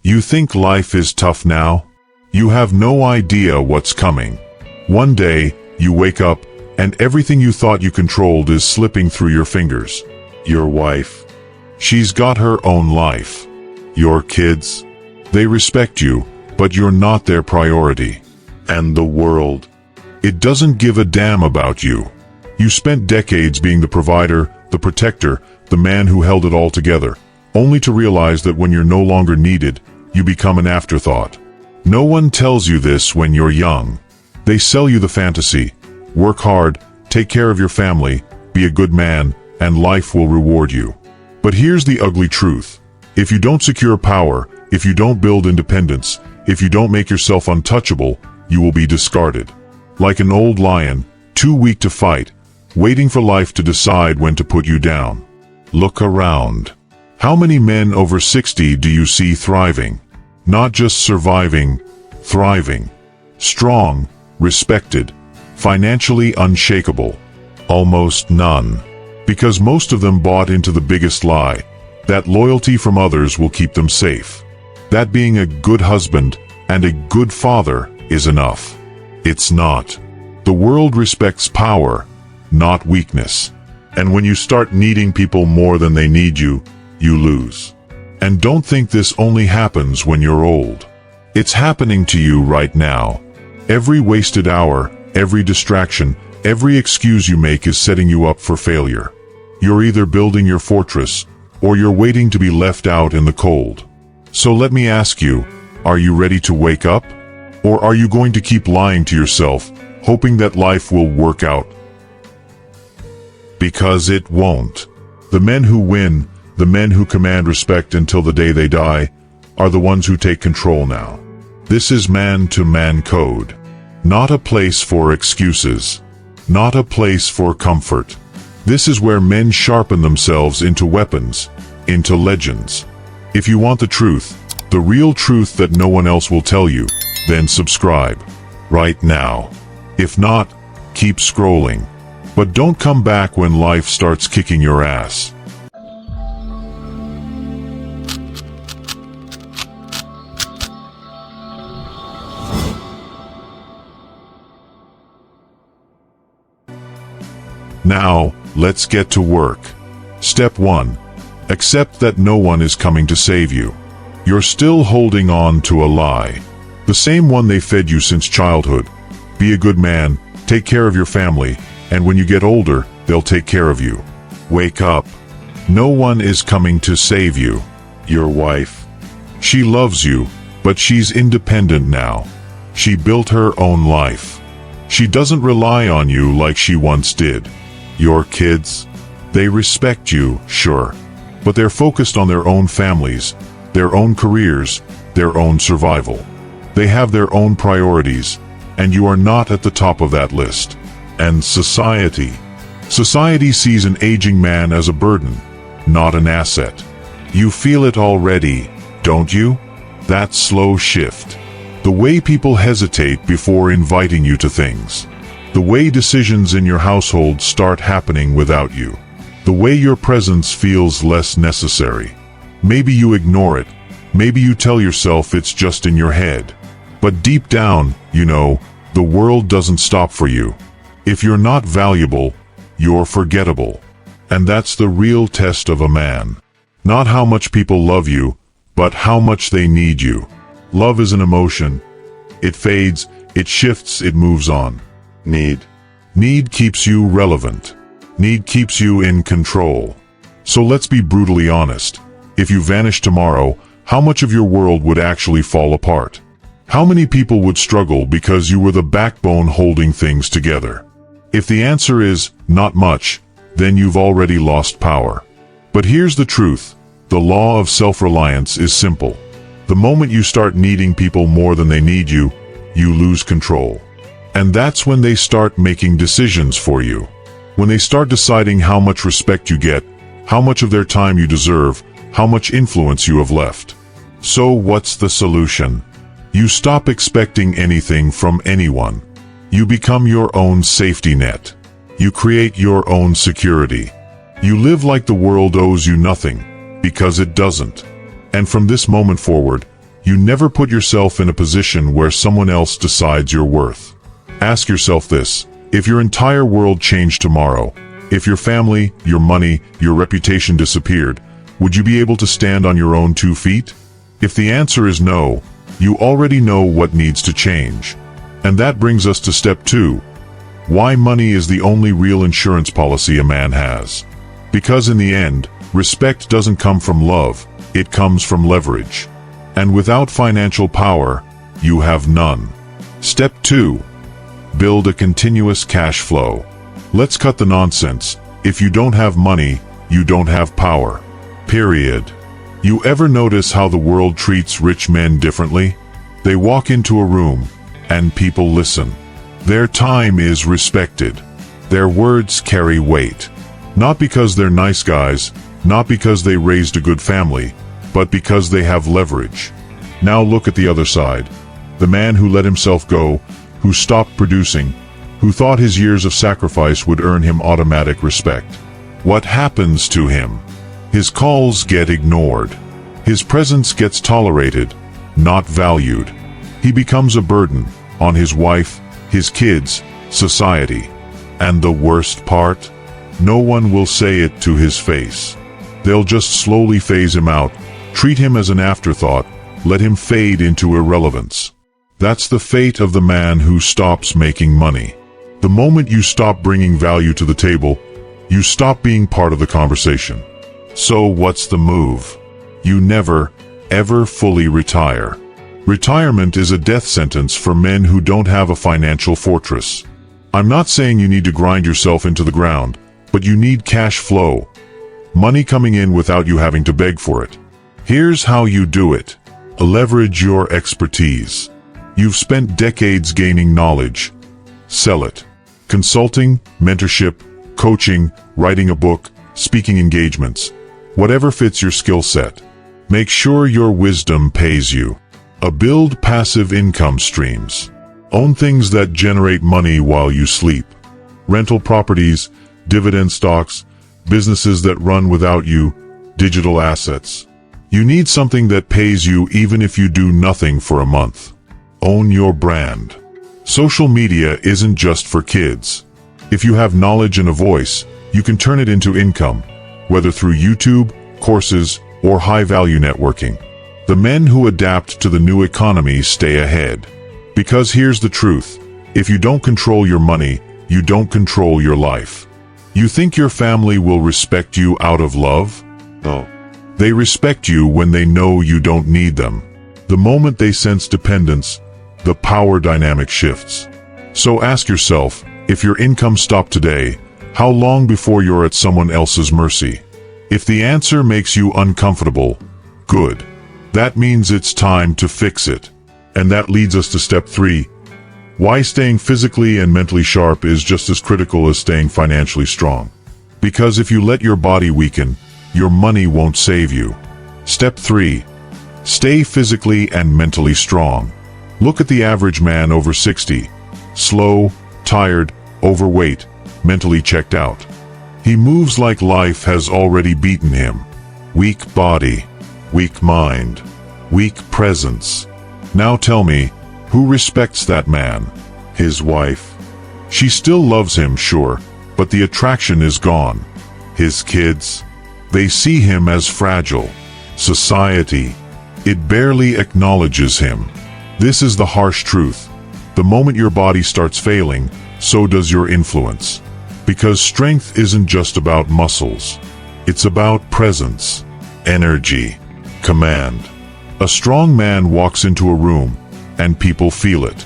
You think life is tough now? You have no idea what's coming. One day, you wake up, and everything you thought you controlled is slipping through your fingers. Your wife. She's got her own life. Your kids. They respect you, but you're not their priority. And the world. It doesn't give a damn about you. You spent decades being the provider, the protector, the man who held it all together, only to realize that when you're no longer needed, you become an afterthought. No one tells you this when you're young. They sell you the fantasy. Work hard, take care of your family, be a good man, and life will reward you. But here's the ugly truth. If you don't secure power, if you don't build independence, if you don't make yourself untouchable, you will be discarded. Like an old lion, too weak to fight, waiting for life to decide when to put you down. Look around. How many men over 60 do you see thriving? Not just surviving, thriving. Strong, respected, financially unshakable. Almost none. Because most of them bought into the biggest lie, that loyalty from others will keep them safe. That being a good husband and a good father is enough. It's not. The world respects power, not weakness. And when you start needing people more than they need you, you lose. And don't think this only happens when you're old. It's happening to you right now. Every wasted hour, every distraction, every excuse you make is setting you up for failure. You're either building your fortress, or you're waiting to be left out in the cold. So let me ask you, are you ready to wake up? Or are you going to keep lying to yourself, hoping that life will work out? Because it won't. The men who win, the men who command respect until the day they die, are the ones who take control now. This is man-to-man code. Not a place for excuses. Not a place for comfort. This is where men sharpen themselves into weapons, into legends. If you want the truth, the real truth that no one else will tell you, then subscribe. Right now. If not, keep scrolling. But don't come back when life starts kicking your ass. Now, let's get to work. Step 1. Accept that no one is coming to save you. You're still holding on to a lie. The same one they fed you since childhood. Be a good man, take care of your family, and when you get older, they'll take care of you. Wake up. No one is coming to save you. Your wife. She loves you, but she's independent now. She built her own life. She doesn't rely on you like she once did. Your kids. They respect you, sure, but they're focused on their own families, their own careers, their own survival. They have their own priorities, and you are not at the top of that list. And society. Society sees an aging man as a burden, not an asset. You feel it already, don't you? That slow shift. The way people hesitate before inviting you to things. The way decisions in your household start happening without you. The way your presence feels less necessary. Maybe you ignore it. Maybe you tell yourself it's just in your head. But deep down, you know, the world doesn't stop for you. If you're not valuable, you're forgettable. And that's the real test of a man. Not how much people love you, but how much they need you. Love is an emotion. It fades, it shifts, it moves on. Need keeps you relevant. Need keeps you in control. So let's be brutally honest. If you vanish tomorrow, how much of your world would actually fall apart? How many people would struggle because you were the backbone holding things together? If the answer is, not much, then you've already lost power. But here's the truth. The law of self-reliance is simple. The moment you start needing people more than they need you, you lose control. And that's when they start making decisions for you. When they start deciding how much respect you get, how much of their time you deserve, how much influence you have left. So what's the solution? You stop expecting anything from anyone. You become your own safety net. You create your own security. You live like the world owes you nothing, because it doesn't. And from this moment forward, You never put yourself in a position where someone else decides your worth. Ask yourself this: if your entire world changed tomorrow, if your family, your money, your reputation disappeared, would you be able to stand on your own 2 feet? If the answer is no, you already know what needs to change. And that brings us to step 2. Why money is the only real insurance policy a man has. Because in the end, respect doesn't come from love, it comes from leverage. And without financial power, you have none. Step 2. Build a continuous cash flow. Let's cut the nonsense. If you don't have money, you don't have power. Period. You ever notice how the world treats rich men differently? They walk into a room, and people listen. Their time is respected. Their words carry weight. Not because they're nice guys, not because they raised a good family, but because they have leverage. Now look at the other side. The man who let himself go, who stopped producing, who thought his years of sacrifice would earn him automatic respect. What happens to him? His calls get ignored. His presence gets tolerated, not valued. He becomes a burden on his wife, his kids, society. And the worst part? No one will say it to his face. They'll just slowly phase him out, treat him as an afterthought, let him fade into irrelevance. That's the fate of the man who stops making money. The moment you stop bringing value to the table, you stop being part of the conversation. So what's the move? You never, ever fully retire. Retirement is a death sentence for men who don't have a financial fortress. I'm not saying you need to grind yourself into the ground, but you need cash flow. Money coming in without you having to beg for it. Here's how you do it. Leverage your expertise. You've spent decades gaining knowledge. Sell it. Consulting, mentorship, coaching, writing a book, speaking engagements. Whatever fits your skill set. Make sure your wisdom pays you. Build passive income streams. Own things that generate money while you sleep. Rental properties, dividend stocks, businesses that run without you, digital assets. You need something that pays you even if you do nothing for a month. Own your brand. Social media isn't just for kids. If you have knowledge and a voice, you can turn it into income, whether through YouTube, courses, or high-value networking. The men who adapt to the new economy stay ahead. Because here's the truth: if you don't control your money, you don't control your life. You think your family will respect you out of love? No. They respect you when they know you don't need them. The moment they sense dependence, the power dynamic shifts. So ask yourself, if your income stopped today, how long before you're at someone else's mercy? If the answer makes you uncomfortable, good. That means it's time to fix it. And that leads us to step 3. Why staying physically and mentally sharp is just as critical as staying financially strong. Because if you let your body weaken, your money won't save you. Step 3. Stay physically and mentally strong. Look at the average man over 60. Slow, tired, overweight, mentally checked out. He moves like life has already beaten him. Weak body, weak mind, weak presence. Now tell me, who respects that man? His wife. She still loves him, sure, but the attraction is gone. His kids. They see him as fragile. Society. It barely acknowledges him. This is the harsh truth. The moment your body starts failing, so does your influence. Because strength isn't just about muscles. It's about presence, energy, command. A strong man walks into a room, and people feel it.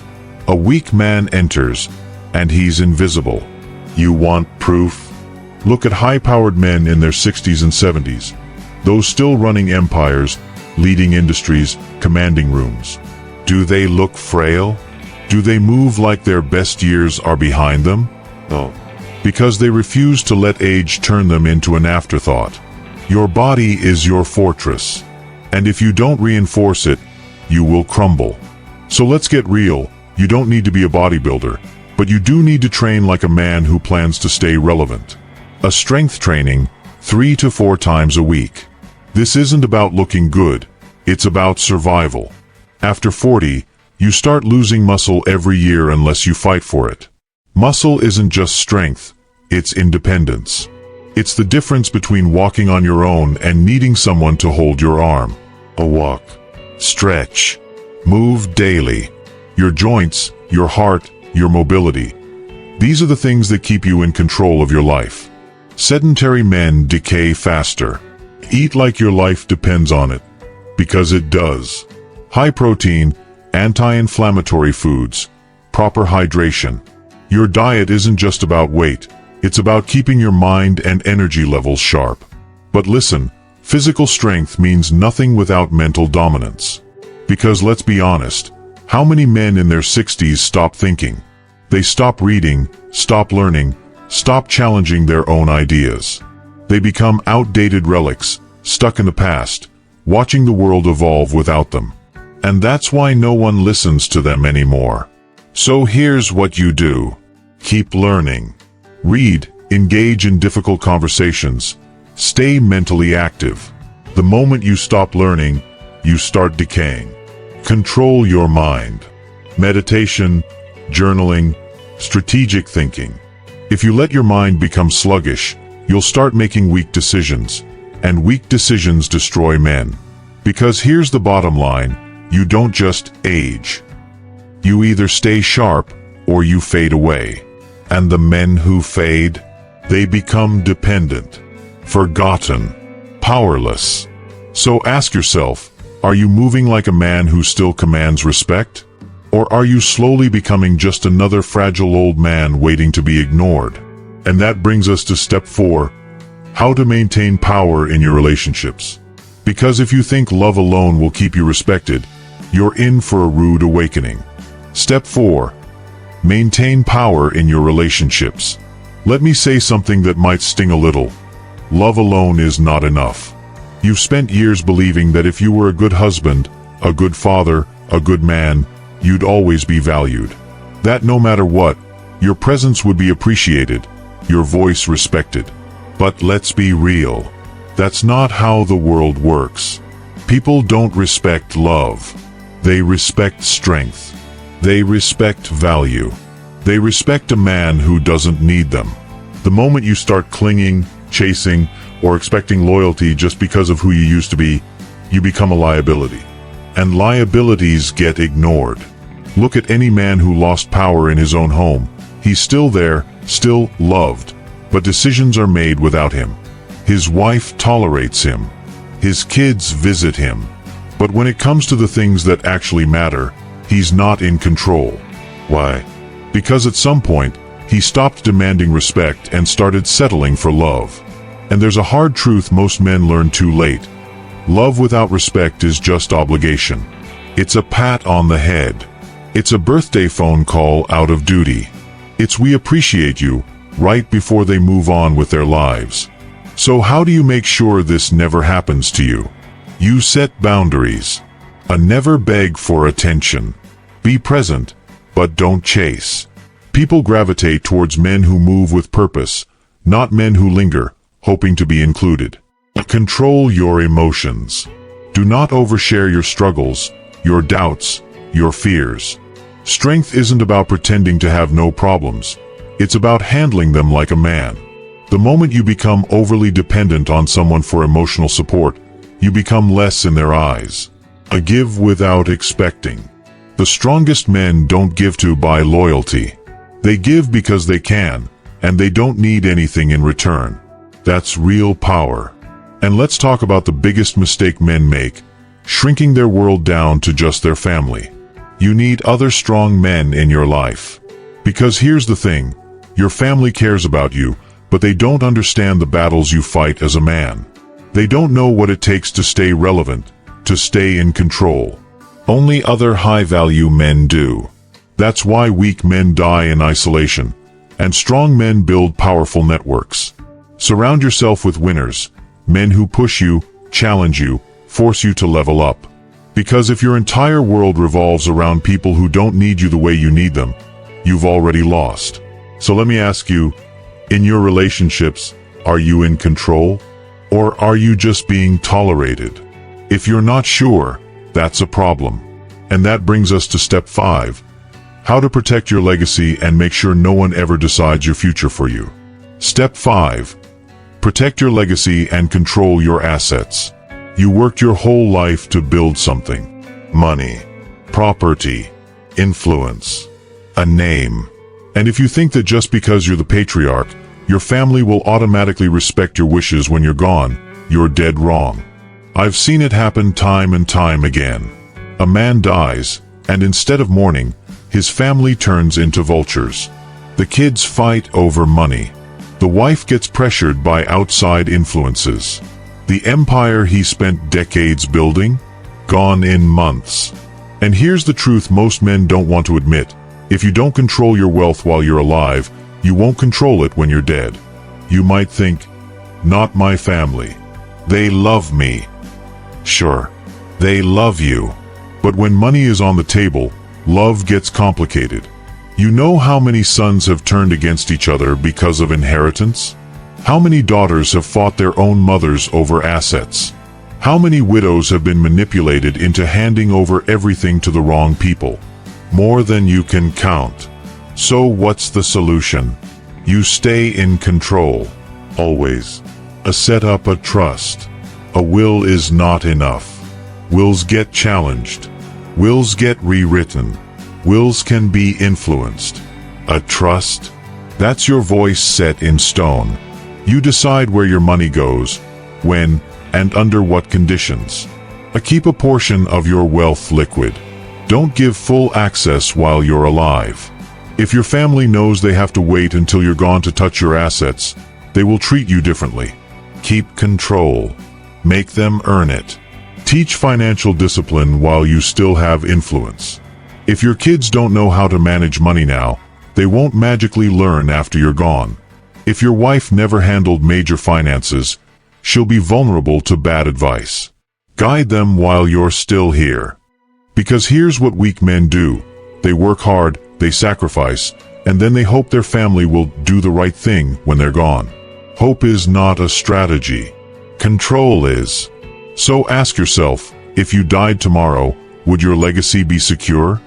A weak man enters, and he's invisible. You want proof? Look at high-powered men in their 60s and 70s. Those still running empires, leading industries, commanding rooms. Do they look frail? Do they move like their best years are behind them? No. Because they refuse to let age turn them into an afterthought. Your body is your fortress. And if you don't reinforce it, you will crumble. So let's get real. You don't need to be a bodybuilder, but you do need to train like a man who plans to stay relevant. A strength training, 3 to 4 times a week. This isn't about looking good. It's about survival. After 40, you start losing muscle every year unless you fight for it. Muscle isn't just strength, it's independence. It's the difference between walking on your own and needing someone to hold your arm. A walk. Stretch. Move daily. Your joints, your heart, your mobility. These are the things that keep you in control of your life. Sedentary men decay faster. Eat like your life depends on it, because it does. High protein, anti-inflammatory foods, proper hydration. Your diet isn't just about weight, it's about keeping your mind and energy levels sharp. But listen, physical strength means nothing without mental dominance. Because let's be honest, how many men in their 60s stop thinking? They stop reading, stop learning, stop challenging their own ideas. They become outdated relics, stuck in the past, watching the world evolve without them. And that's why no one listens to them anymore. So here's what you do. Keep learning. Read, engage in difficult conversations. Stay mentally active. The moment you stop learning, you start decaying. Control your mind. Meditation, journaling, strategic thinking. If you let your mind become sluggish, you'll start making weak decisions, and weak decisions destroy men. Because here's the bottom line, you don't just age. You either stay sharp, or you fade away. And the men who fade, they become dependent, forgotten, powerless. So ask yourself, are you moving like a man who still commands respect? Or are you slowly becoming just another fragile old man waiting to be ignored? And that brings us to step 4, how to maintain power in your relationships. Because if you think love alone will keep you respected, you're in for a rude awakening. Step 4. Maintain power in your relationships. Let me say something that might sting a little. Love alone is not enough. You've spent years believing that if you were a good husband, a good father, a good man, you'd always be valued. That no matter what, your presence would be appreciated, your voice respected. But let's be real. That's not how the world works. People don't respect love. They respect strength. They respect value. They respect a man who doesn't need them. The moment you start clinging, chasing, or expecting loyalty just because of who you used to be, you become a liability. And liabilities get ignored. Look at any man who lost power in his own home. He's still there, still loved, but decisions are made without him. His wife tolerates him. His kids visit him. But when it comes to the things that actually matter, he's not in control. Why? Because at some point, he stopped demanding respect and started settling for love. And there's a hard truth most men learn too late. Love without respect is just obligation. It's a pat on the head. It's a birthday phone call out of duty. It's we appreciate you, right before they move on with their lives. So how do you make sure this never happens to you? You set boundaries. Never beg for attention. Be present, but don't chase. People gravitate towards men who move with purpose, not men who linger, hoping to be included. Control your emotions. Do not overshare your struggles, your doubts, your fears. Strength isn't about pretending to have no problems. It's about handling them like a man. The moment you become overly dependent on someone for emotional support, you become less in their eyes. A give without expecting. The strongest men don't give to buy loyalty. They give because they can, and they don't need anything in return. That's real power. And let's talk about the biggest mistake men make, shrinking their world down to just their family. You need other strong men in your life. Because here's the thing, your family cares about you, but they don't understand the battles you fight as a man. They don't know what it takes to stay relevant, to stay in control. Only other high-value men do. That's why weak men die in isolation, and strong men build powerful networks. Surround yourself with winners, men who push you, challenge you, force you to level up. Because if your entire world revolves around people who don't need you the way you need them, you've already lost. So let me ask you, in your relationships, are you in control? Or are you just being tolerated? If you're not sure, that's a problem. And that brings us to step 5. How to protect your legacy and make sure no one ever decides your future for you. Step 5. Protect your legacy and control your assets. You worked your whole life to build something. Money, property, influence, a name. And if you think that just because you're the patriarch, your family will automatically respect your wishes when you're gone, you're dead wrong. I've seen it happen time and time again. A man dies, and instead of mourning, his family turns into vultures. The kids fight over money. The wife gets pressured by outside influences. The empire he spent decades building, gone in months. And here's the truth most men don't want to admit. If you don't control your wealth while you're alive, you won't control it when you're dead. You might think, not my family. They love me. Sure, they love you. But when money is on the table, love gets complicated. You know how many sons have turned against each other because of inheritance? How many daughters have fought their own mothers over assets? How many widows have been manipulated into handing over everything to the wrong people? More than you can count. So what's the solution? You stay in control. Always. Set up a trust. A will is not enough. Wills get challenged. Wills get rewritten. Wills can be influenced. A trust? That's your voice set in stone. You decide where your money goes, when, and under what conditions. Keep a portion of your wealth liquid. Don't give full access while you're alive. If your family knows they have to wait until you're gone to touch your assets, they will treat you differently. Keep control. Make them earn it. Teach financial discipline while you still have influence. If your kids don't know how to manage money now, they won't magically learn after you're gone. If your wife never handled major finances, she'll be vulnerable to bad advice. Guide them while you're still here. Because here's what weak men do. They work hard, they sacrifice, and then they hope their family will do the right thing when they're gone. Hope is not a strategy. Control is. So ask yourself, if you died tomorrow, would your legacy be secure?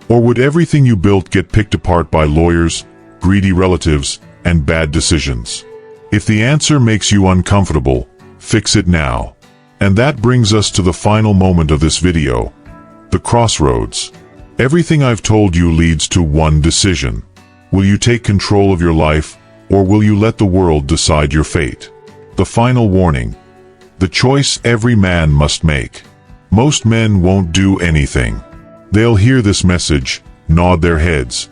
Or would everything you built get picked apart by lawyers, greedy relatives, and bad decisions? If the answer makes you uncomfortable, fix it now. And that brings us to the final moment of this video. The crossroads. Everything I've told you leads to one decision. Will you take control of your life, or will you let the world decide your fate? The final warning. The choice every man must make. Most men won't do anything. They'll hear this message, nod their heads,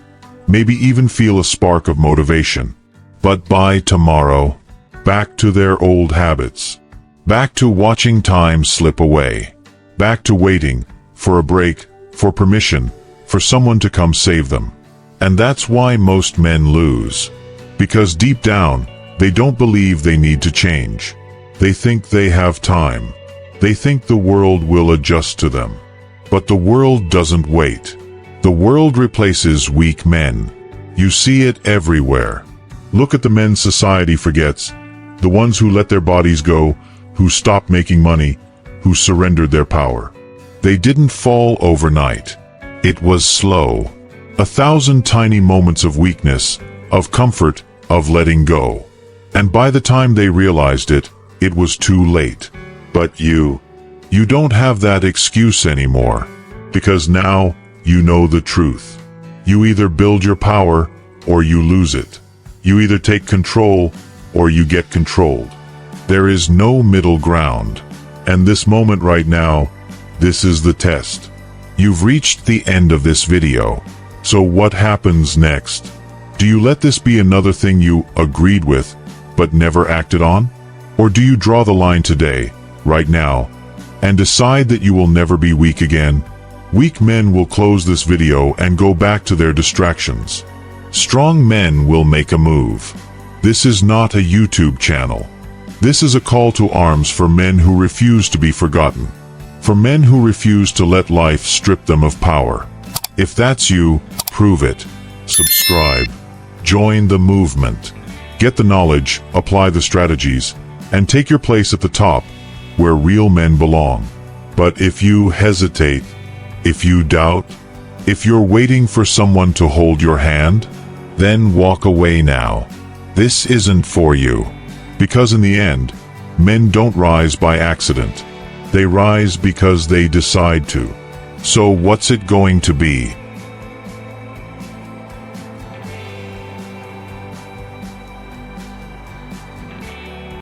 maybe even feel a spark of motivation. But by tomorrow, back to their old habits. Back to watching time slip away. Back to waiting, for a break, for permission, for someone to come save them. And that's why most men lose. Because deep down, they don't believe they need to change. They think they have time. They think the world will adjust to them. But the world doesn't wait. The world replaces weak men. You see it everywhere. Look at the men society forgets. The ones who let their bodies go, who stopped making money, who surrendered their power. They didn't fall overnight. It was slow. 1,000 tiny moments of weakness, of comfort, of letting go. And by the time they realized it, it was too late. But you don't have that excuse anymore. Because now, you know the truth. You either build your power, or you lose it. You either take control, or you get controlled. There is no middle ground. And this moment right now, this is the test. You've reached the end of this video. So what happens next? Do you let this be another thing you agreed with, but never acted on? Or do you draw the line today, right now, and decide that you will never be weak again? Weak men will close this video and go back to their distractions. Strong men will make a move. This is not a YouTube channel. This is a call to arms for men who refuse to be forgotten. For men who refuse to let life strip them of power. If that's you, prove it. Subscribe. Join the movement. Get the knowledge, apply the strategies, and take your place at the top, where real men belong. But if you hesitate, If you doubt, if you're waiting for someone to hold your hand, then walk away now. This isn't for you. Because in the end, men don't rise by accident. They rise because they decide to. So what's it going to be?